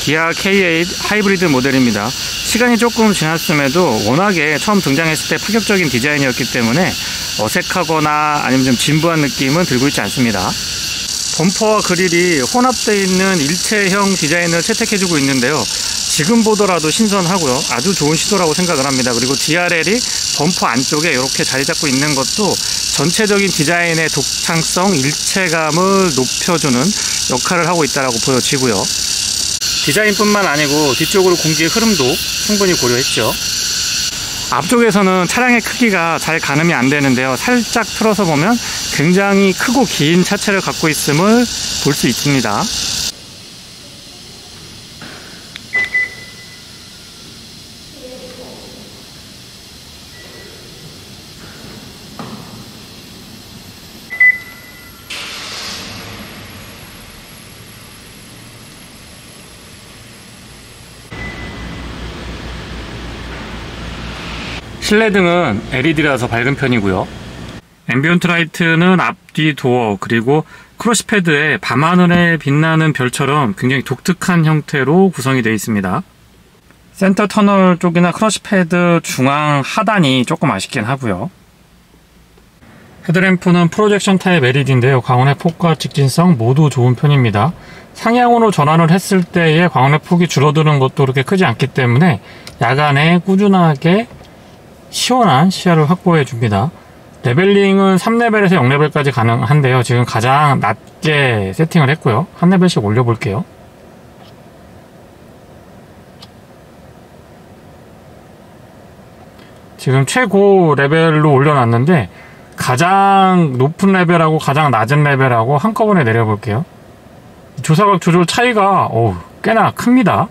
기아 K8 하이브리드 모델입니다. 시간이 조금 지났음에도 워낙에 처음 등장했을 때 파격적인 디자인이었기 때문에 어색하거나 아니면 좀 진부한 느낌은 들고 있지 않습니다. 범퍼와 그릴이 혼합되어 있는 일체형 디자인을 채택해주고 있는데요. 지금 보더라도 신선하고요. 아주 좋은 시도라고 생각을 합니다. 그리고 DRL이 범퍼 안쪽에 이렇게 자리 잡고 있는 것도 전체적인 디자인의 독창성, 일체감을 높여주는 역할을 하고 있다고 보여지고요. 디자인뿐만 아니고 뒤쪽으로 공기의 흐름도 충분히 고려했죠. 앞쪽에서는 차량의 크기가 잘 가늠이 안 되는데요. 살짝 틀어서 보면 굉장히 크고 긴 차체를 갖고 있음을 볼 수 있습니다. 실내등은 LED라서 밝은 편이고요. 앰비언트 라이트는 앞뒤 도어 그리고 크러쉬패드에 밤하늘에 빛나는 별처럼 굉장히 독특한 형태로 구성이 되어 있습니다. 센터 터널 쪽이나 크러쉬패드 중앙 하단이 조금 아쉽긴 하고요. 헤드램프는 프로젝션 타입 LED인데요. 광원의 폭과 직진성 모두 좋은 편입니다. 상향으로 전환을 했을 때의 광원의 폭이 줄어드는 것도 그렇게 크지 않기 때문에 야간에 꾸준하게 시원한 시야를 확보해 줍니다. 레벨링은 3레벨에서 0레벨까지 가능한데요. 지금 가장 낮게 세팅을 했고요. 한 레벨씩 올려 볼게요. 지금 최고 레벨로 올려놨는데 가장 높은 레벨하고 가장 낮은 레벨하고 한꺼번에 내려볼게요. 조사각 조절 차이가 꽤나 큽니다.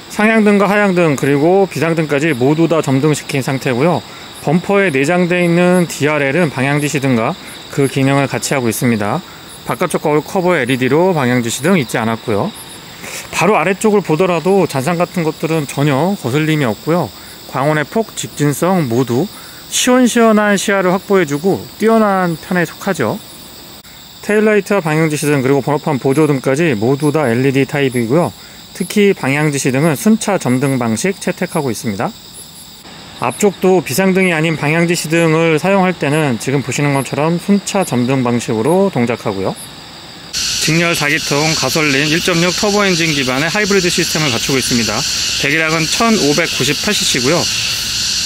상향등과 하향등 그리고 비상등까지 모두 다 점등시킨 상태고요. 범퍼에 내장되어 있는 DRL은 방향지시등과 그 기능을 같이 하고 있습니다. 바깥쪽 거울 커버 LED로 방향지시등 있지 않았고요. 바로 아래쪽을 보더라도 잔상 같은 것들은 전혀 거슬림이 없고요. 광원의 폭, 직진성 모두 시원시원한 시야를 확보해주고 뛰어난 편에 속하죠. 테일라이트와 방향지시등 그리고 번호판 보조등까지 모두 다 LED 타입이고요. 특히 방향지시등은 순차 점등 방식 채택하고 있습니다. 앞쪽도 비상등이 아닌 방향지시등을 사용할 때는 지금 보시는 것처럼 순차 점등 방식으로 동작하고요. 직렬 4기통 가솔린 1.6 터보 엔진 기반의 하이브리드 시스템을 갖추고 있습니다. 배기량은 1598cc고요.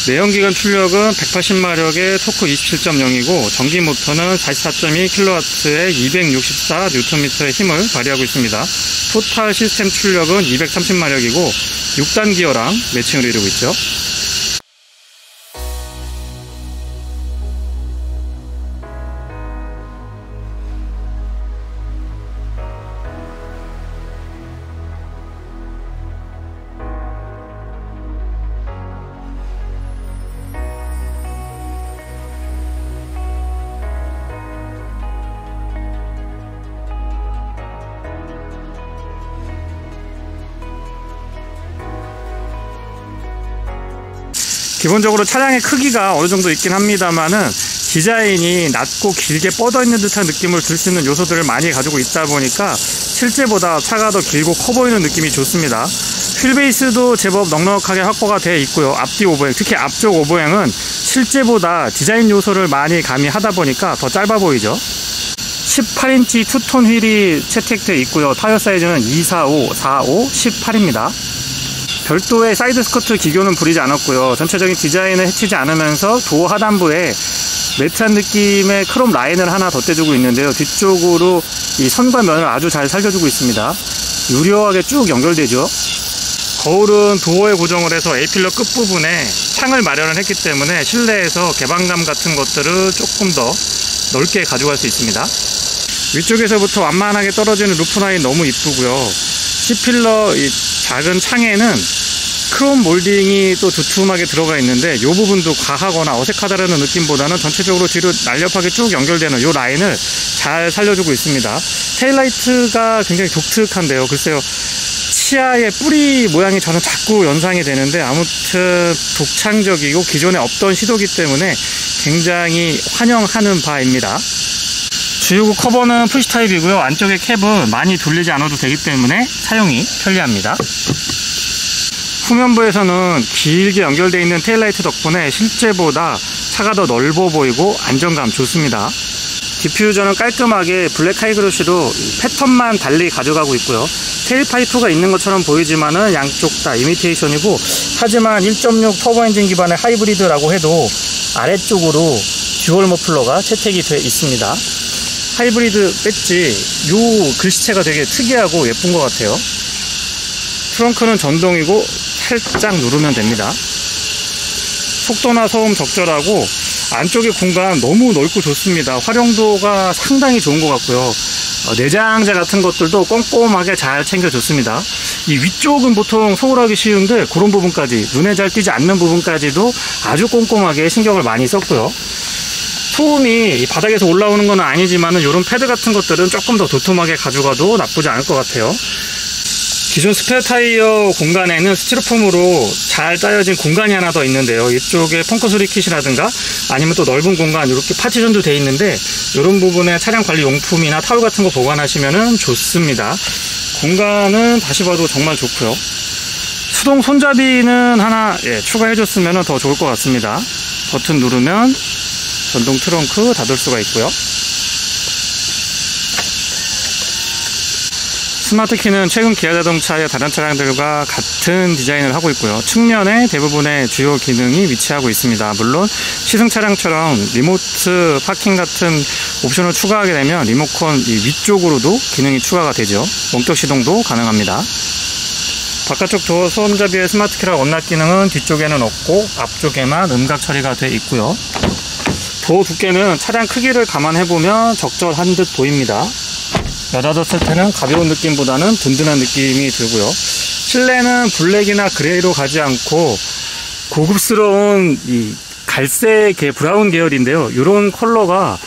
내연기관 출력은 180마력의 토크 27.0이고 전기 모터는 44.2kW의 264Nm의 힘을 발휘하고 있습니다. 토탈 시스템 출력은 230마력이고 6단 기어랑 매칭을 이루고 있죠. 기본적으로 차량의 크기가 어느 정도 있긴 합니다만은 디자인이 낮고 길게 뻗어 있는 듯한 느낌을 줄 수 있는 요소들을 많이 가지고 있다 보니까 실제보다 차가 더 길고 커 보이는 느낌이 좋습니다. 휠베이스도 제법 넉넉하게 확보가 되어 있고요. 앞뒤 오버행, 특히 앞쪽 오버행은 실제보다 디자인 요소를 많이 가미하다 보니까 더 짧아 보이죠. 18인치 투톤 휠이 채택되어 있고요. 타이어 사이즈는 245, 45, 18입니다. 별도의 사이드 스커트 기교는 부리지 않았고요. 전체적인 디자인을 해치지 않으면서 도어 하단부에 매트한 느낌의 크롬 라인을 하나 덧대주고 있는데요. 뒤쪽으로 이 선과 면을 아주 잘 살려주고 있습니다. 유려하게 쭉 연결되죠. 거울은 도어에 고정을 해서 A필러 끝부분에 창을 마련을 했기 때문에 실내에서 개방감 같은 것들을 조금 더 넓게 가져갈 수 있습니다. 위쪽에서부터 완만하게 떨어지는 루프 라인 너무 이쁘고요. C필러 이 작은 창에는 크롬 몰딩이 또 두툼하게 들어가 있는데 이 부분도 과하거나 어색하다라는 느낌보다는 전체적으로 뒤로 날렵하게 쭉 연결되는 이 라인을 잘 살려주고 있습니다. 테일라이트가 굉장히 독특한데요. 글쎄요, 치아의 뿌리 모양이 저는 자꾸 연상이 되는데 아무튼 독창적이고 기존에 없던 시도기 때문에 굉장히 환영하는 바입니다. 주유구 커버는 푸시 타입이고요. 안쪽에 캡은 많이 돌리지 않아도 되기 때문에 사용이 편리합니다. 후면부에서는 길게 연결되어 있는 테일라이트 덕분에 실제보다 차가 더 넓어 보이고 안정감 좋습니다. 디퓨저는 깔끔하게 블랙 하이그로시로 패턴만 달리 가져가고 있고요. 테일파이프가 있는 것처럼 보이지만은 양쪽 다 이미테이션이고, 하지만 1.6 터보 엔진 기반의 하이브리드라고 해도 아래쪽으로 듀얼 머플러가 채택이 되어 있습니다. 하이브리드 배지 요 글씨체가 되게 특이하고 예쁜 것 같아요. 트렁크는 전동이고 살짝 누르면 됩니다. 속도나 소음 적절하고 안쪽의 공간 너무 넓고 좋습니다. 활용도가 상당히 좋은 것 같고요. 내장재 같은 것들도 꼼꼼하게 잘 챙겨줬습니다. 이 위쪽은 보통 소홀하기 쉬운데 그런 부분까지, 눈에 잘 띄지 않는 부분까지도 아주 꼼꼼하게 신경을 많이 썼고요. 소음이 바닥에서 올라오는 건 아니지만 이런 패드 같은 것들은 조금 더 도톰하게 가져가도 나쁘지 않을 것 같아요. 기존 스페어 타이어 공간에는 스티로폼으로 잘 짜여진 공간이 하나 더 있는데요. 이쪽에 펑크 수리 킷이라든가 아니면 또 넓은 공간 이렇게 파티션도 되어 있는데, 이런 부분에 차량 관리 용품이나 타올 같은 거 보관하시면 좋습니다. 공간은 다시 봐도 정말 좋고요. 수동 손잡이는 하나 추가해줬으면 더 좋을 것 같습니다. 버튼 누르면 전동 트렁크 닫을 수가 있고요. 스마트 키는 최근 기아 자동차의 다른 차량들과 같은 디자인을 하고 있고요. 측면에 대부분의 주요 기능이 위치하고 있습니다. 물론 시승 차량처럼 리모트 파킹 같은 옵션을 추가하게 되면 리모컨 위쪽으로도 기능이 추가가 되죠. 원격 시동도 가능합니다. 바깥쪽 도어 손잡이의 스마트 키랑 원락 기능은 뒤쪽에는 없고 앞쪽에만 음각 처리가 되어 있고요. 도어 두께는 차량 크기를 감안해보면 적절한 듯 보입니다. 여닫았을 때는 가벼운 느낌보다는 든든한 느낌이 들고요. 실내는 블랙이나 그레이로 가지 않고 고급스러운 이 갈색 브라운 계열인데요. 이런 컬러가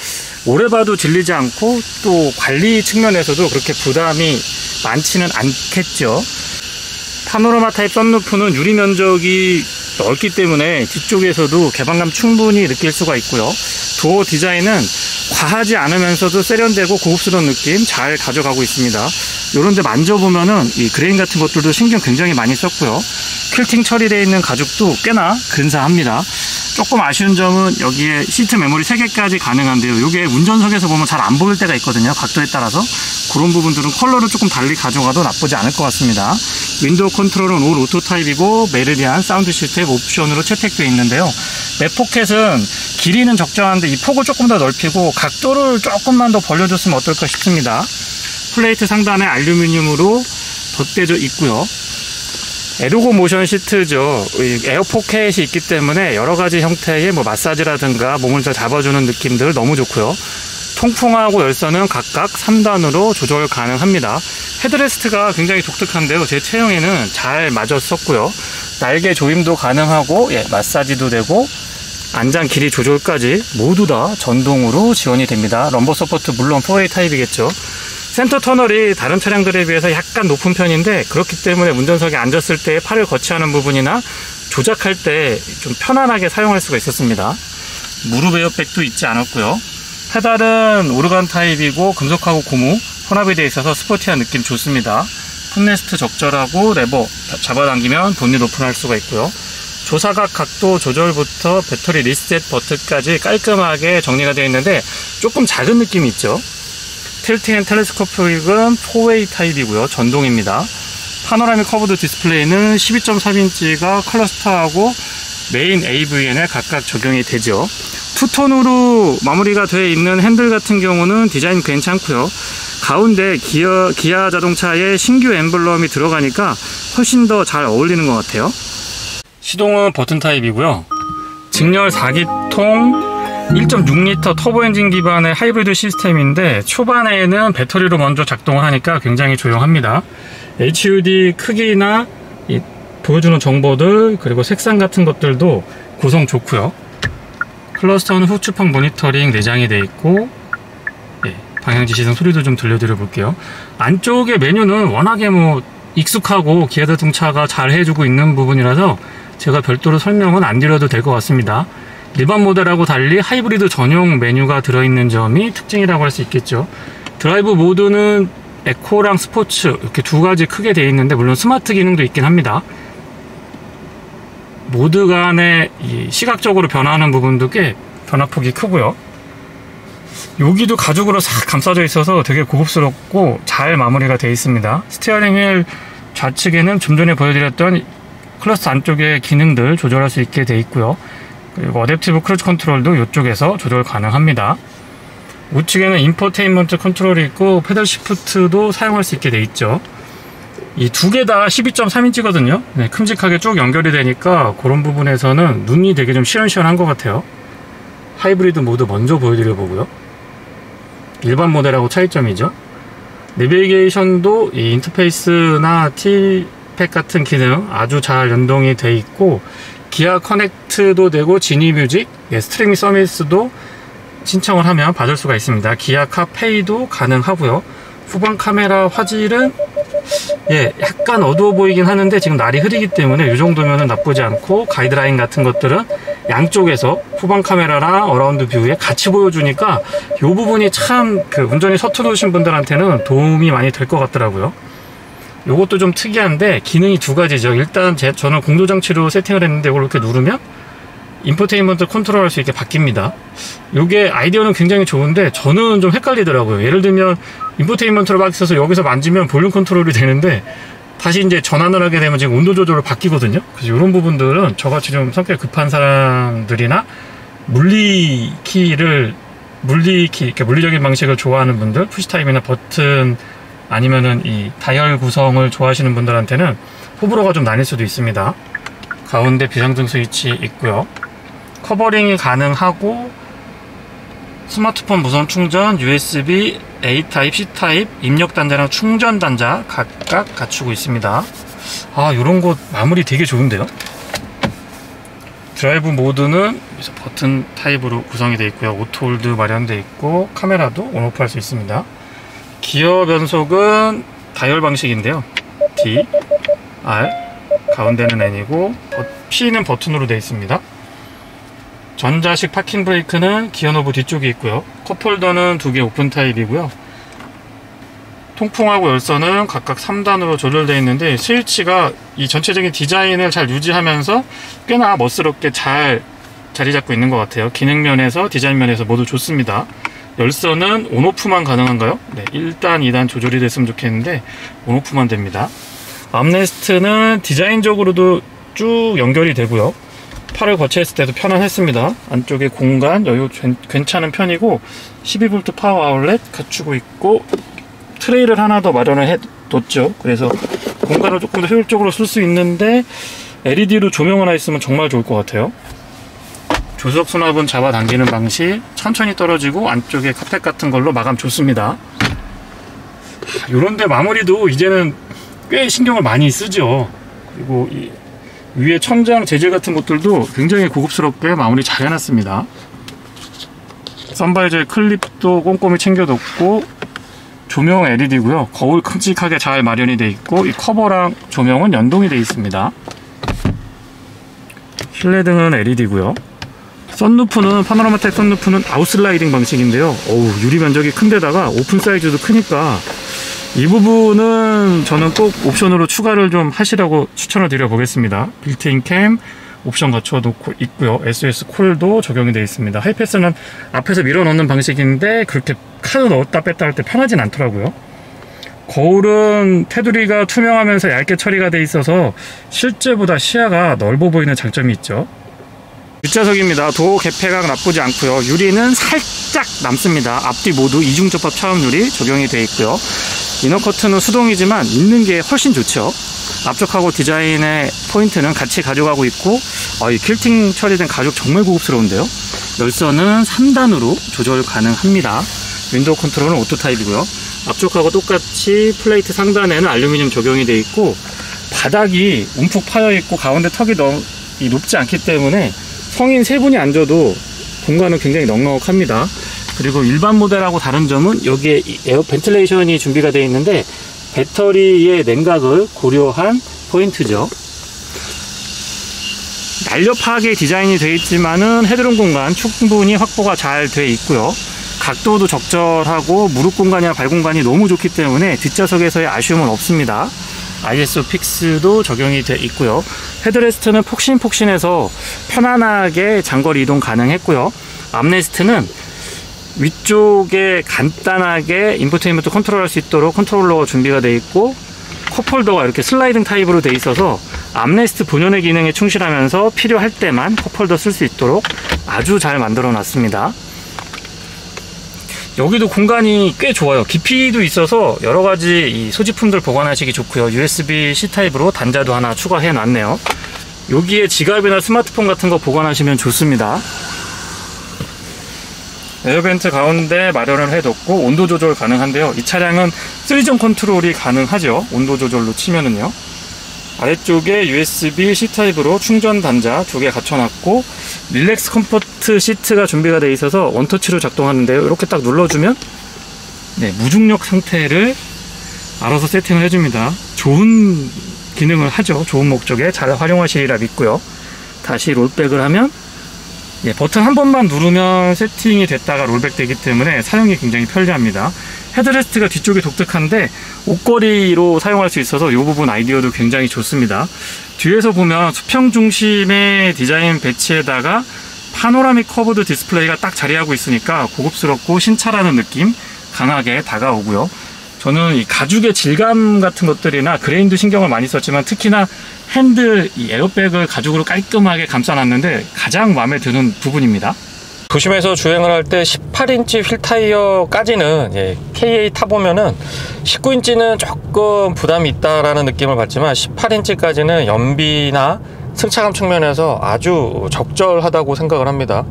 오래 봐도 질리지 않고 또 관리 측면에서도 그렇게 부담이 많지는 않겠죠. 파노라마 타입 썬루프는 유리 면적이 넓기 때문에 뒤쪽에서도 개방감 충분히 느낄 수가 있고요. 도어 디자인은 과하지 않으면서도 세련되고 고급스러운 느낌 잘 가져가고 있습니다. 요런데 만져보면은 이 그레인 같은 것들도 신경 굉장히 많이 썼고요. 퀼팅 처리되어 있는 가죽도 꽤나 근사합니다. 조금 아쉬운 점은 여기에 시트 메모리 3개까지 가능한데요. 이게 운전석에서 보면 잘 안 보일 때가 있거든요. 각도에 따라서. 그런 부분들은 컬러를 조금 달리 가져가도 나쁘지 않을 것 같습니다. 윈도우 컨트롤은 올 오토 타입이고 메르디안 사운드 시스템 옵션으로 채택되어 있는데요. 맵포켓은 길이는 적정한데 이 폭을 조금 더 넓히고 각도를 조금만 더 벌려줬으면 어떨까 싶습니다. 플레이트 상단에 알루미늄으로 덧대져 있고요. 에르고 모션 시트죠. 에어 포켓이 있기 때문에 여러가지 형태의 마사지라든가 몸을 더 잡아주는 느낌들 너무 좋고요. 통풍하고 열선은 각각 3단으로 조절 가능합니다. 헤드레스트가 굉장히 독특한데요. 제 체형에는 잘 맞았었고요. 날개 조임도 가능하고 마사지도 되고 안장 길이 조절까지 모두 다 전동으로 지원이 됩니다. 럼버 서포트 물론 4A 타입이겠죠. 센터 터널이 다른 차량들에 비해서 약간 높은 편인데, 그렇기 때문에 운전석에 앉았을 때 팔을 거치하는 부분이나 조작할 때 좀 편안하게 사용할 수가 있었습니다. 무릎 에어백도 있지 않았고요. 페달은 오르간 타입이고 금속하고 고무 혼합이 되어 있어서 스포티한 느낌 좋습니다. 풋레스트 적절하고 레버 잡아당기면 본닛 오픈할 수가 있고요. 조사각 각도 조절부터 배터리 리셋 버튼까지 깔끔하게 정리가 되어 있는데 조금 작은 느낌이 있죠. 틸팅 앤 텔레스코픽은 4웨이 타입이고요. 전동입니다. 파노라믹 커브드 디스플레이는 12.3인치가 클러스터하고 메인 AVN에 각각 적용이 되죠. 투톤으로 마무리가 되어 있는 핸들 같은 경우는 디자인 괜찮고요. 가운데 기아 자동차의 신규 엠블럼이 들어가니까 훨씬 더 잘 어울리는 것 같아요. 시동은 버튼 타입이고요. 직렬 4기통 1.6L 터보 엔진 기반의 하이브리드 시스템인데, 초반에는 배터리로 먼저 작동을 하니까 굉장히 조용합니다. HUD 크기나 보여주는 정보들, 그리고 색상 같은 것들도 구성 좋고요. 클러스터는 후추팡 모니터링 내장이 되어 있고, 방향 지시등 소리도 좀 들려드려 볼게요. 안쪽의 메뉴는 워낙에 익숙하고 기아 자동차가 잘 해주고 있는 부분이라서 제가 별도로 설명은 안 드려도 될 것 같습니다. 일반 모델하고 달리 하이브리드 전용 메뉴가 들어있는 점이 특징이라고 할 수 있겠죠. 드라이브 모드는 에코랑 스포츠 이렇게 두 가지 크게 되어 있는데, 물론 스마트 기능도 있긴 합니다. 모드 간의 이 시각적으로 변화하는 부분도 꽤 변화폭이 크고요. 여기도 가죽으로 싹 감싸져 있어서 되게 고급스럽고 잘 마무리가 되어 있습니다. 스티어링 휠 좌측에는 좀 전에 보여드렸던 클러스터 안쪽의 기능들 조절할 수 있게 되어 있고요. 그리고 어댑티브 크루즈 컨트롤도 이쪽에서 조절 가능합니다. 우측에는 인포테인먼트 컨트롤이 있고 패들 시프트도 사용할 수 있게 되어 있죠. 이 두 개 다 12.3인치거든요. 네, 큼직하게 쭉 연결이 되니까 그런 부분에서는 눈이 되게 좀 시원시원한 것 같아요. 하이브리드 모드 먼저 보여드려 보고요. 일반 모델하고 차이점이죠. 내비게이션도 이 인터페이스나 T팩 같은 기능 아주 잘 연동이 되어 있고, 기아 커넥트도 되고 지니뮤직, 스트리밍 서비스도 신청을 하면 받을 수가 있습니다. 기아 카페이도 가능하고요. 후방 카메라 화질은 약간 어두워 보이긴 하는데 지금 날이 흐리기 때문에 이 정도면 나쁘지 않고, 가이드라인 같은 것들은 양쪽에서 후방 카메라랑 어라운드 뷰에 같이 보여주니까 이 부분이 참 운전이 서투르신 분들한테는 도움이 많이 될 것 같더라고요. 요것도 좀 특이한데 기능이 두 가지죠. 일단 저는 공조장치로 세팅을 했는데 이걸 이렇게 누르면 인포테인먼트 컨트롤 할 수 있게 바뀝니다. 요게 아이디어는 굉장히 좋은데 저는 좀 헷갈리더라고요. 예를 들면 인포테인먼트를 막 있어서 여기서 만지면 볼륨 컨트롤이 되는데 다시 이제 전환을 하게 되면 지금 온도 조절로 바뀌거든요. 그래서 이런 부분들은 저같이 좀 성격이 급한 사람들이나 이렇게 물리적인 방식을 좋아하는 분들, 푸시타임이나 버튼 아니면은 이 다이얼 구성을 좋아하시는 분들한테는 호불호가 좀 나뉠 수도 있습니다. 가운데 비상등 스위치 있고요. 커버링이 가능하고 스마트폰 무선 충전, USB A 타입, C타입 입력 단자랑 충전 단자 각각 갖추고 있습니다. 요런 거 마무리 되게 좋은데요. 드라이브 모드는 버튼 타입으로 구성이 되어 있고요. 오토홀드 마련되어 있고 카메라도 온오프 할 수 있습니다. 기어 변속은 다이얼 방식인데요. D, R, 가운데는 N이고 P는 버튼으로 되어 있습니다. 전자식 파킹 브레이크는 기어 노브 뒤쪽에 있고요. 컵홀더는 두 개 오픈 타입이고요. 통풍하고 열선은 각각 3단으로 조절되어 있는데 스위치가 이 전체적인 디자인을 잘 유지하면서 꽤나 멋스럽게 잘 자리 잡고 있는 것 같아요. 기능 면에서 디자인 면에서 모두 좋습니다. 열선은 온오프만 가능한가요? 네, 1단, 2단 조절이 됐으면 좋겠는데 온오프만 됩니다. 암레스트는 디자인적으로도 쭉 연결이 되고요. 팔을 거치했을 때도 편안했습니다. 안쪽에 공간 여유 괜찮은 편이고 12V 파워 아울렛 갖추고 있고 트레이를 하나 더 마련을 해뒀죠. 그래서 공간을 조금 더 효율적으로 쓸 수 있는데 LED로 조명 하나 있으면 정말 좋을 것 같아요. 조수석 수납은 잡아당기는 방식, 천천히 떨어지고 안쪽에 카펫 같은 걸로 마감 좋습니다. 요런데 마무리도 이제는 꽤 신경을 많이 쓰죠. 그리고 이 위에 천장 재질 같은 것들도 굉장히 고급스럽게 마무리 잘 해놨습니다. 선바이저의 클립도 꼼꼼히 챙겨뒀고 조명 LED고요. 거울 큼직하게 잘 마련이 되어 있고 이 커버랑 조명은 연동이 되어 있습니다. 실내등은 LED고요. 썬루프는 파노라마텍 썬루프는 아웃슬라이딩 방식인데요. 유리 면적이 큰데다가 오픈 사이즈도 크니까 이 부분은 저는 꼭 옵션으로 추가를 좀 하시라고 추천을 드려 보겠습니다. 빌트인 캠 옵션 갖춰놓고 있고요. SOS 콜도 적용이 되어 있습니다. 하이패스는 앞에서 밀어 넣는 방식인데 그렇게 카드 넣었다 뺐다 할 때 편하진 않더라고요. 거울은 테두리가 투명하면서 얇게 처리가 되어 있어서 실제보다 시야가 넓어 보이는 장점이 있죠. 뒷좌석입니다. 도어 개폐각 나쁘지 않고요. 유리는 살짝 남습니다. 앞뒤 모두 이중접합 차음 유리 적용이 되어 있고요. 이너 커튼은 수동이지만 있는 게 훨씬 좋죠. 앞쪽하고 디자인의 포인트는 같이 가져가고 있고 이 퀼팅 처리된 가죽 정말 고급스러운데요. 열선은 3단으로 조절 가능합니다. 윈도우 컨트롤은 오토 타입이고요. 앞쪽하고 똑같이 플레이트 상단에는 알루미늄 적용이 되어 있고 바닥이 움푹 파여 있고 가운데 턱이 높지 않기 때문에 성인 세 분이 앉아도 공간은 굉장히 넉넉합니다. 그리고 일반 모델하고 다른 점은 여기에 에어 벤틸레이션이 준비가 되어 있는데 배터리의 냉각을 고려한 포인트죠. 날렵하게 디자인이 되어 있지만은 헤드룸 공간 충분히 확보가 잘 되어 있고요. 각도도 적절하고 무릎 공간이나 발 공간이 너무 좋기 때문에 뒷좌석에서의 아쉬움은 없습니다. ISO 픽스도 적용이 되어 있고요. 헤드레스트는 폭신폭신해서 편안하게 장거리 이동 가능했고요. 암레스트는 위쪽에 간단하게 인포테인먼트 컨트롤할 수 있도록 컨트롤러가 준비가 되어 있고, 컵홀더가 이렇게 슬라이딩 타입으로 되어 있어서 암레스트 본연의 기능에 충실하면서 필요할 때만 컵홀더 쓸 수 있도록 아주 잘 만들어 놨습니다. 여기도 공간이 꽤 좋아요. 깊이도 있어서 여러가지 이 소지품들 보관하시기 좋고요. USB-C 타입으로 단자도 하나 추가해 놨네요. 여기에 지갑이나 스마트폰 같은 거 보관하시면 좋습니다. 에어벤트 가운데 마련을 해뒀고 온도 조절 가능한데요. 이 차량은 3점 컨트롤이 가능하죠. 온도 조절로 치면은요. 아래쪽에 USB-C 타입으로 충전 단자 2개 갖춰놨고, 릴렉스 컴포트 시트가 준비가 되어 있어서 원터치로 작동하는데요. 이렇게 딱 눌러주면 무중력 상태를 알아서 세팅을 해줍니다. 좋은 기능을 하죠. 좋은 목적에 잘 활용하시리라 믿고요. 다시 롤백을 하면 버튼 한 번만 누르면 세팅이 됐다가 롤백 되기 때문에 사용이 굉장히 편리합니다. 헤드레스트가 뒤쪽이 독특한데 옷걸이로 사용할 수 있어서 이 부분 아이디어도 굉장히 좋습니다. 뒤에서 보면 수평 중심의 디자인 배치에다가 파노라믹 커브드 디스플레이가 딱 자리하고 있으니까 고급스럽고 신차라는 느낌 강하게 다가오고요. 저는 이 가죽의 질감 같은 것들이나 그레인도 신경을 많이 썼지만 특히나 핸들, 이 에어백을 가죽으로 깔끔하게 감싸놨는데 가장 마음에 드는 부분입니다. 도심에서 주행을 할 때 18인치 휠 타이어까지는 KA 타보면은 19인치는 조금 부담이 있다라는 느낌을 받지만 18인치까지는 연비나 승차감 측면에서 아주 적절하다고 생각을 합니다.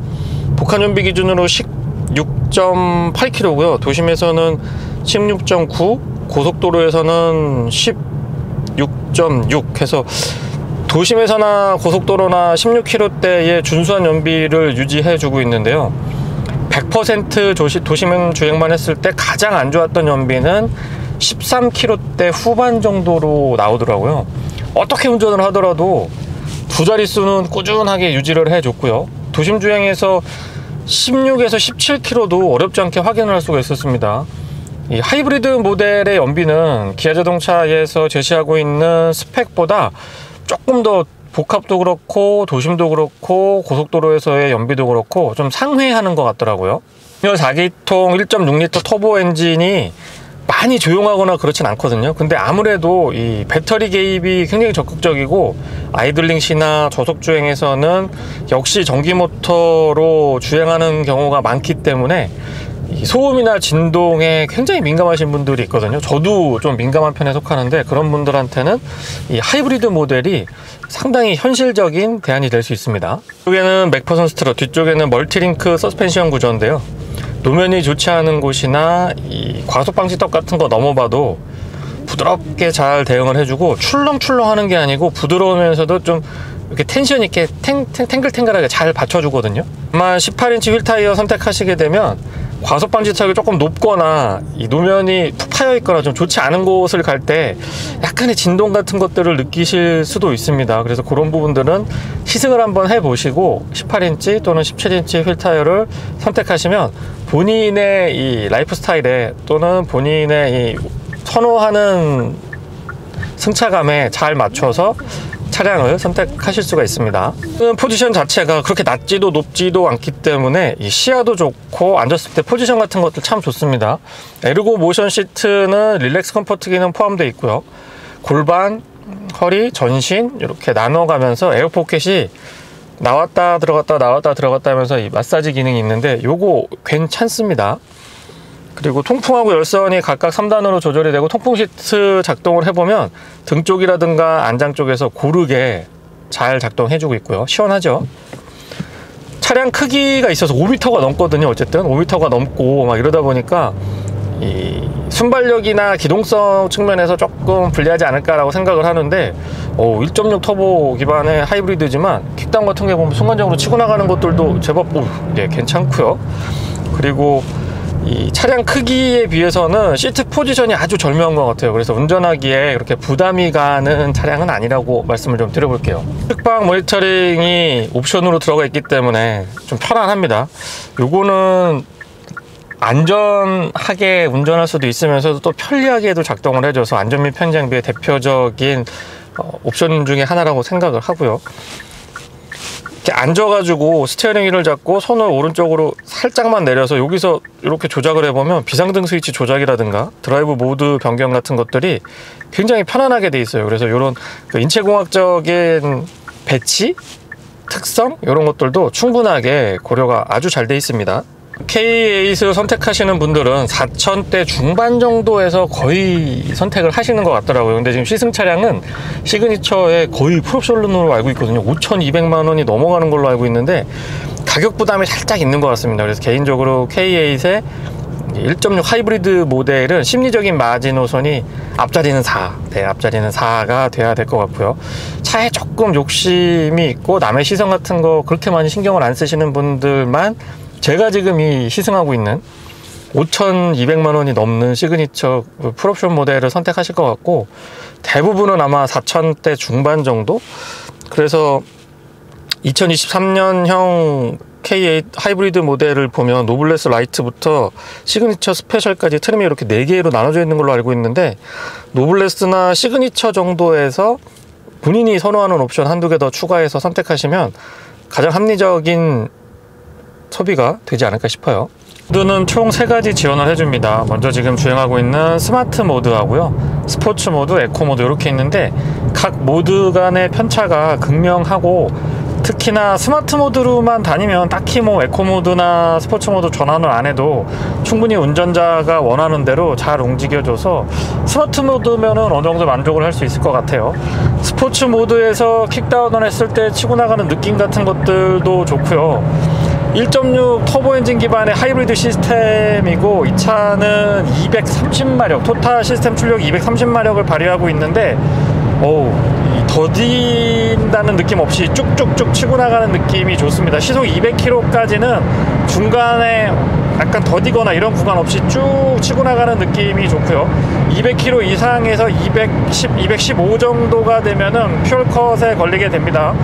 복합 연비 기준으로 16.8km고요. 도심에서는 16.9, 고속도로에서는 16.6 해서 도심에서나 고속도로나 16km대의 준수한 연비를 유지해 주고 있는데요. 100% 도심 주행만 했을 때 가장 안 좋았던 연비는 13km대 후반 정도로 나오더라고요. 어떻게 운전을 하더라도 두 자릿수는 꾸준하게 유지를 해줬고요. 도심 주행에서 16에서 17km도 어렵지 않게 확인을 할 수가 있었습니다. 이 하이브리드 모델의 연비는 기아 자동차에서 제시하고 있는 스펙보다 조금 더 복합도 그렇고 도심도 그렇고 고속도로에서의 연비도 그렇고 좀 상회하는 것 같더라고요. 4기통 1.6L 터보 엔진이 많이 조용하거나 그렇진 않거든요. 근데 아무래도 이 배터리 개입이 굉장히 적극적이고 아이들링 시나 저속 주행에서는 역시 전기 모터로 주행하는 경우가 많기 때문에 이 소음이나 진동에 굉장히 민감하신 분들이 있거든요. 저도 좀 민감한 편에 속하는데 그런 분들한테는 이 하이브리드 모델이 상당히 현실적인 대안이 될 수 있습니다. 뒤쪽에는 맥퍼슨 스트럿, 뒤쪽에는 멀티링크 서스펜션 구조인데요. 노면이 좋지 않은 곳이나 이 과속 방지턱 같은 거 넘어봐도 부드럽게 잘 대응을 해주고 출렁출렁 하는 게 아니고 부드러우면서도 좀 이렇게 텐션 있게 탱글탱글하게 잘 받쳐주거든요. 다만 18인치 휠 타이어 선택하시게 되면 과속 방지턱이 조금 높거나 이 노면이 푹 파여 있거나 좀 좋지 않은 곳을 갈 때 약간의 진동 같은 것들을 느끼실 수도 있습니다. 그래서 그런 부분들은 시승을 한번 해보시고 18인치 또는 17인치 휠 타이어를 선택하시면 본인의 이 라이프 스타일에 또는 본인의 이 선호하는 승차감에 잘 맞춰서 차량을 선택하실 수가 있습니다. 포지션 자체가 그렇게 낮지도 높지도 않기 때문에 이 시야도 좋고 앉았을 때 포지션 같은 것들 참 좋습니다. 에르고 모션 시트는 릴렉스 컴포트 기능 포함되어 있고요. 골반, 허리, 전신 이렇게 나눠가면서 에어 포켓이 나왔다 들어갔다 나왔다 들어갔다 하면서 이 마사지 기능이 있는데 요거 괜찮습니다. 그리고 통풍하고 열선이 각각 3단으로 조절이 되고 통풍 시트 작동을 해보면 등 쪽이라든가 안장 쪽에서 고르게 잘 작동해주고 있고요. 시원하죠. 차량 크기가 있어서 5m가 넘거든요. 어쨌든 5m가 넘고 막 이러다 보니까 이 순발력이나 기동성 측면에서 조금 불리하지 않을까라고 생각을 하는데 1.6 터보 기반의 하이브리드지만 킥다운 같은 게 보면 순간적으로 치고 나가는 것들도 제법 괜찮고요. 그리고 이 차량 크기에 비해서는 시트 포지션이 아주 절묘한 것 같아요. 그래서 운전하기에 그렇게 부담이 가는 차량은 아니라고 말씀을 좀 드려볼게요. 측방 모니터링이 옵션으로 들어가 있기 때문에 좀 편안합니다. 요거는 안전하게 운전할 수도 있으면서도 또 편리하게도 작동을 해줘서 안전 및 편의 장비의 대표적인 옵션 중에 하나라고 생각을 하고요. 이렇게 앉아가지고 스티어링 휠을 잡고 손을 오른쪽으로 살짝만 내려서 여기서 이렇게 조작을 해보면 비상등 스위치 조작이라든가 드라이브 모드 변경 같은 것들이 굉장히 편안하게 돼 있어요. 그래서 이런 인체공학적인 배치, 특성 이런 것들도 충분하게 고려가 아주 잘 돼 있습니다. K8을 선택하시는 분들은 4,000대 중반 정도에서 거의 선택을 하시는 것 같더라고요. 근데 지금 시승 차량은 시그니처에 거의 풀옵션으로 알고 있거든요. 5,200만 원이 넘어가는 걸로 알고 있는데 가격 부담이 살짝 있는 것 같습니다. 그래서 개인적으로 K8의 1.6 하이브리드 모델은 심리적인 마지노선이 앞자리는 4, 앞자리는 4가 돼야 될 것 같고요. 차에 조금 욕심이 있고 남의 시선 같은 거 그렇게 많이 신경을 안 쓰시는 분들만 제가 지금 이 시승하고 있는 5,200만 원이 넘는 시그니처 풀옵션 모델을 선택하실 것 같고, 대부분은 아마 4,000대 중반 정도. 그래서 2023년형 K8 하이브리드 모델을 보면 노블레스 라이트부터 시그니처 스페셜까지 트림이 이렇게 4개로 나눠져 있는 걸로 알고 있는데, 노블레스나 시그니처 정도에서 본인이 선호하는 옵션 한두 개 더 추가해서 선택하시면 가장 합리적인 소비가 되지 않을까 싶어요. 모드는 총 3가지 지원을 해줍니다. 먼저 지금 주행하고 있는 스마트 모드하고요, 스포츠 모드, 에코 모드 이렇게 있는데 각 모드 간의 편차가 극명하고, 특히나 스마트 모드로만 다니면 딱히 뭐 에코 모드나 스포츠 모드 전환을 안 해도 충분히 운전자가 원하는 대로 잘 움직여줘서 스마트 모드면은 어느 정도 만족을 할 수 있을 것 같아요. 스포츠 모드에서 킥다운을 했을 때 치고 나가는 느낌 같은 것들도 좋고요. 1.6 터보 엔진 기반의 하이브리드 시스템이고, 이 차는 230마력, 토탈 시스템 출력 230마력을 발휘하고 있는데 더딘다는 느낌 없이 쭉쭉쭉 치고 나가는 느낌이 좋습니다. 시속 200km까지는 중간에 약간 더디거나 이런 구간 없이 쭉 치고 나가는 느낌이 좋고요. 200km 이상에서 215 정도가 되면은 퓨얼컷에 걸리게 됩니다.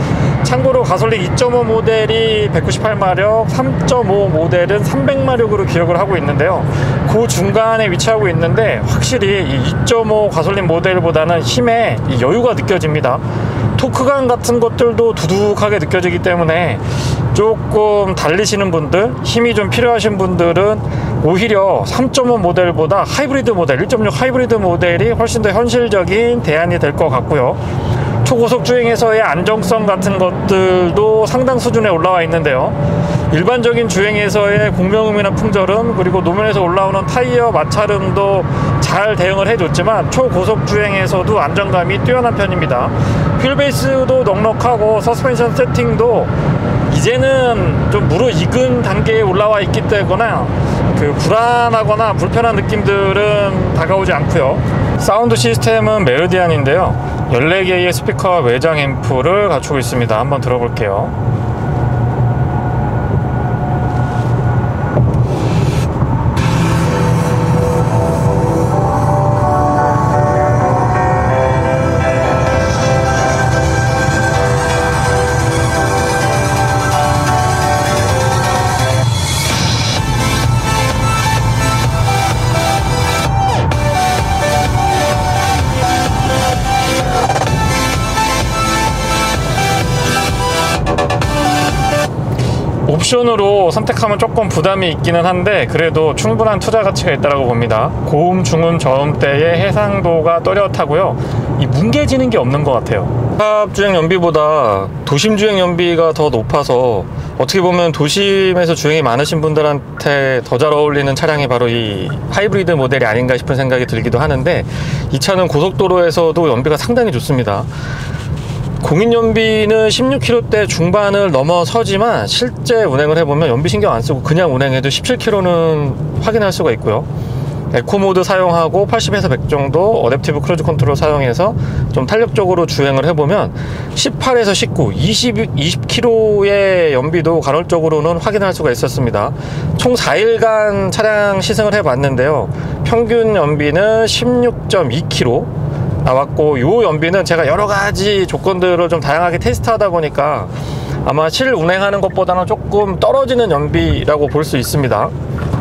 참고로 가솔린 2.5 모델이 198마력, 3.5 모델은 300마력으로 기록을 하고 있는데요. 그 중간에 위치하고 있는데 확실히 이 2.5 가솔린 모델보다는 힘에 여유가 느껴집니다. 토크감 같은 것들도 두둑하게 느껴지기 때문에 조금 달리시는 분들, 힘이 좀 필요하신 분들은 오히려 3.5 모델보다 하이브리드 모델, 1.6 하이브리드 모델이 훨씬 더 현실적인 대안이 될 것 같고요. 초고속 주행에서의 안정성 같은 것들도 상당 수준에 올라와 있는데요. 일반적인 주행에서의 공명음이나 풍절음, 그리고 노면에서 올라오는 타이어 마찰음도 잘 대응을 해줬지만 초고속 주행에서도 안정감이 뛰어난 편입니다. 휠베이스도 넉넉하고 서스펜션 세팅도 이제는 좀 무르익은 단계에 올라와 있기 때문에 불안하거나 불편한 느낌들은 다가오지 않고요. 사운드 시스템은 메르디안인데요. 14개의 스피커와 외장 앰프를 갖추고 있습니다. 한번 들어볼게요. 옵션으로 선택하면 조금 부담이 있기는 한데 그래도 충분한 투자 가치가 있다고 봅니다. 고음, 중음, 저음대의 해상도가 또렷하고요. 이 뭉개지는 게 없는 것 같아요. 탑주행 연비보다 도심 주행 연비가 더 높아서 어떻게 보면 도심에서 주행이 많으신 분들한테 더 잘 어울리는 차량이 바로 이 하이브리드 모델이 아닌가 싶은 생각이 들기도 하는데, 이 차는 고속도로에서도 연비가 상당히 좋습니다. 공인 연비는 16km대 중반을 넘어서지만 실제 운행을 해보면 연비 신경 안 쓰고 그냥 운행해도 17km는 확인할 수가 있고요. 에코 모드 사용하고 80에서 100 정도 어댑티브 크루즈 컨트롤 사용해서 좀 탄력적으로 주행을 해보면 18에서 19, 20km의 연비도 간헐적으로는 확인할 수가 있었습니다. 총 4일간 차량 시승을 해봤는데요. 평균 연비는 16.2km 나왔고, 이 연비는 제가 여러가지 조건들을 좀 다양하게 테스트하다 보니까 아마 실 운행하는 것보다는 조금 떨어지는 연비라고 볼 수 있습니다.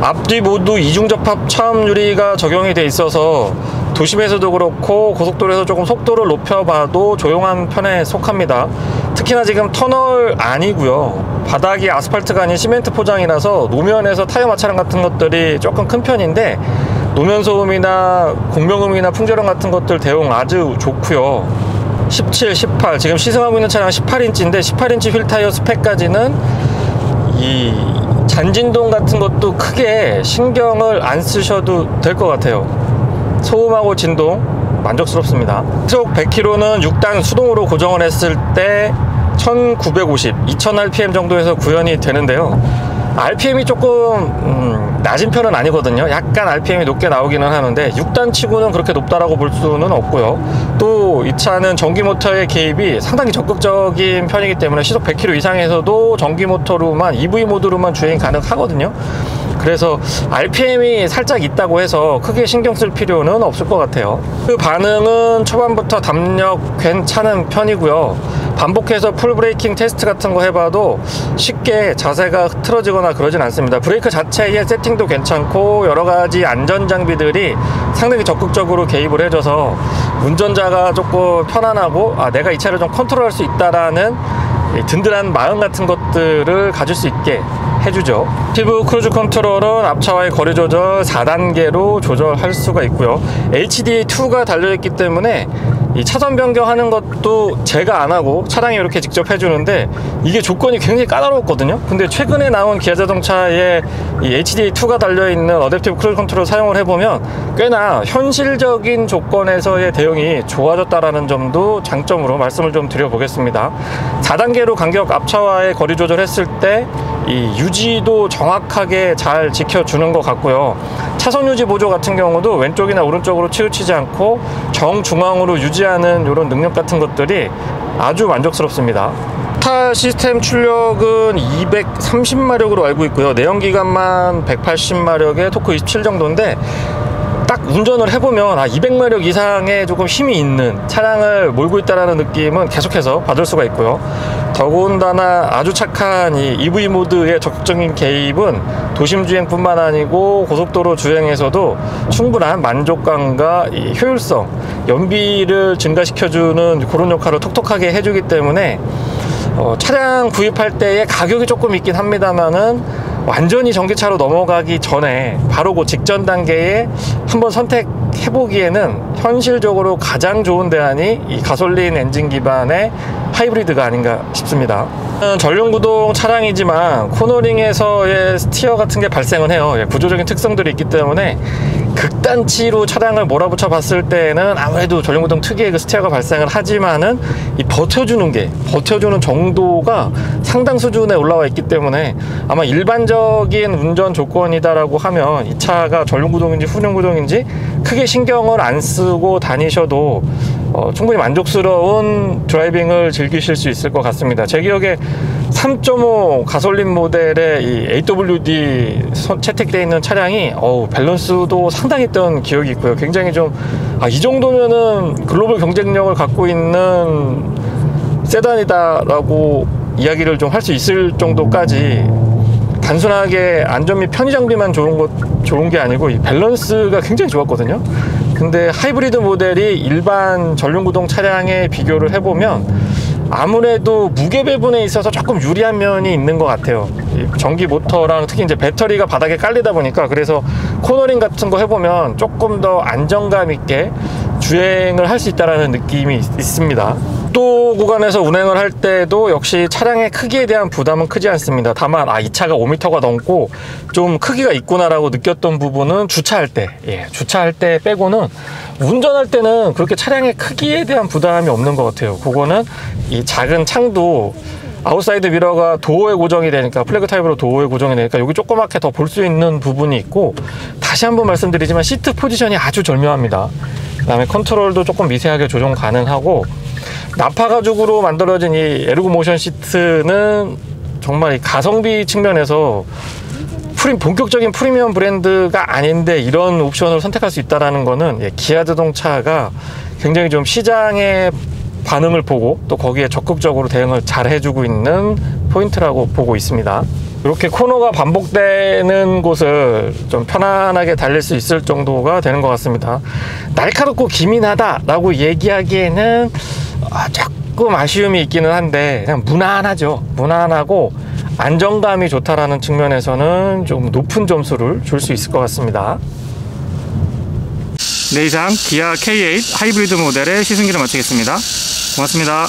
앞뒤 모두 이중접합 차음 유리가 적용이 돼 있어서 도심에서도 그렇고 고속도로에서 조금 속도를 높여봐도 조용한 편에 속합니다. 특히나 지금 터널 아니고요, 바닥이 아스팔트가 아닌 시멘트 포장이라서 노면에서 타이어 마찰음 같은 것들이 조금 큰 편인데, 노면 소음이나 공명음이나 풍절음 같은 것들 대응 아주 좋고요. 17, 18, 지금 시승하고 있는 차량 18인치인데 18인치 휠 타이어 스펙까지는 이 잔진동 같은 것도 크게 신경을 안 쓰셔도 될 것 같아요. 소음하고 진동 만족스럽습니다. 시속 100km는 6단 수동으로 고정을 했을 때 1950, 2000rpm 정도에서 구현이 되는데요. RPM이 조금 낮은 편은 아니거든요. 약간 RPM이 높게 나오기는 하는데 6단 치고는 그렇게 높다라고 볼 수는 없고요. 또 이 차는 전기 모터의 개입이 상당히 적극적인 편이기 때문에 시속 100km 이상에서도 전기 모터로만, EV 모드로만 주행이 가능하거든요. 그래서 RPM이 살짝 있다고 해서 크게 신경 쓸 필요는 없을 것 같아요. 그 반응은 초반부터 담력 괜찮은 편이고요. 반복해서 풀 브레이킹 테스트 같은 거 해봐도 쉽게 자세가 흐트러지거나 그러진 않습니다. 브레이크 자체의 세팅도 괜찮고 여러가지 안전장비들이 상당히 적극적으로 개입을 해줘서 운전자가 조금 편안하고, 내가 이 차를 좀 컨트롤할 수 있다라는 든든한 마음 같은 것들을 가질 수 있게 해주죠. 어댑티브 크루즈 컨트롤은 앞차와의 거리 조절 4단계로 조절할 수가 있고요. HDA2가 달려있기 때문에 이 차선 변경하는 것도 제가 안 하고 차량이 이렇게 직접 해주는데, 이게 조건이 굉장히 까다로웠거든요. 근데 최근에 나온 기아 자동차에 이 HDA2가 달려있는 어댑티브 크루즈 컨트롤 사용을 해보면 꽤나 현실적인 조건에서의 대응이 좋아졌다라는 점도 장점으로 말씀을 좀 드려보겠습니다. 4단계로 간격 앞차와의 거리 조절했을 때 이 유지도 정확하게 잘 지켜주는 것 같고요. 차선 유지 보조 같은 경우도 왼쪽이나 오른쪽으로 치우치지 않고 정중앙으로 유지하는 이런 능력 같은 것들이 아주 만족스럽습니다. 타 시스템 출력은 230마력으로 알고 있고요. 내연기관만 180마력에 토크 27 정도인데, 딱 운전을 해보면 200마력 이상의 조금 힘이 있는 차량을 몰고 있다는 느낌은 계속해서 받을 수가 있고요. 더군다나 아주 착한 이 EV 모드의 적극적인 개입은 도심 주행뿐만 아니고 고속도로 주행에서도 충분한 만족감과 이 효율성, 연비를 증가시켜주는 그런 역할을 톡톡하게 해주기 때문에 차량 구입할 때의 가격이 조금 있긴 합니다만은 완전히 전기차로 넘어가기 전에 바로 그 직전 단계에 한번 선택해보기에는 현실적으로 가장 좋은 대안이 이 가솔린 엔진 기반의 하이브리드가 아닌가 싶습니다. 전륜구동 차량이지만 코너링에서의 스티어 같은 게 발생을 해요. 구조적인 특성들이 있기 때문에 극단치로 차량을 몰아붙여 봤을 때는 아무래도 전륜구동 특유의 그 스티어가 발생을 하지만은 이 버텨주는 정도가 상당 수준에 올라와 있기 때문에 아마 일반적인 운전 조건이다라고 하면 이 차가 전륜구동인지 후륜구동인지 크게 신경을 안 쓰고 다니셔도 충분히 만족스러운 드라이빙을 즐기실 수 있을 것 같습니다. 제 기억에 3.5 가솔린 모델의 이 AWD 채택되어 있는 차량이 밸런스도 상당했던 기억이 있고요. 굉장히 좀 이 정도면은 글로벌 경쟁력을 갖고 있는 세단이다 라고 이야기를 좀 할 수 있을 정도까지 단순하게 안전 및 편의 장비만 좋은 게 아니고 이 밸런스가 굉장히 좋았거든요. 근데 하이브리드 모델이 일반 전륜구동 차량에 비교를 해보면 아무래도 무게 배분에 있어서 조금 유리한 면이 있는 것 같아요. 전기 모터랑 특히 이제 배터리가 바닥에 깔리다 보니까, 그래서 코너링 같은 거 해보면 조금 더 안정감 있게 주행을 할 수 있다는 느낌이 있습니다. 또 구간에서 운행을 할 때도 역시 차량의 크기에 대한 부담은 크지 않습니다. 다만 이 차가 5m가 넘고 좀 크기가 있구나라고 느꼈던 부분은 주차할 때 빼고는 운전할 때는 그렇게 차량의 크기에 대한 부담이 없는 것 같아요. 그거는 이 작은 창도 아웃사이드 미러가 도어에 고정이 되니까, 플래그 타입으로 도어에 고정이 되니까 여기 조그맣게 더 볼 수 있는 부분이 있고, 다시 한번 말씀드리지만 시트 포지션이 아주 절묘합니다. 그 다음에 컨트롤도 조금 미세하게 조정 가능하고, 나파 가죽으로 만들어진 이 에르고 모션 시트는 정말 이 가성비 측면에서 본격적인 프리미엄 브랜드가 아닌데 이런 옵션을 선택할 수 있다는 거는 기아 자동차가 굉장히 좀 시장의 반응을 보고 또 거기에 적극적으로 대응을 잘 해주고 있는 포인트라고 보고 있습니다. 이렇게 코너가 반복되는 곳을 좀 편안하게 달릴 수 있을 정도가 되는 것 같습니다. 날카롭고 기민하다 라고 얘기하기에는 조금 아쉬움이 있기는 한데, 그냥 무난하죠. 무난하고 안정감이 좋다라는 측면에서는 좀 높은 점수를 줄 수 있을 것 같습니다. 네, 이상 기아 K8 하이브리드 모델의 시승기를 마치겠습니다. 고맙습니다.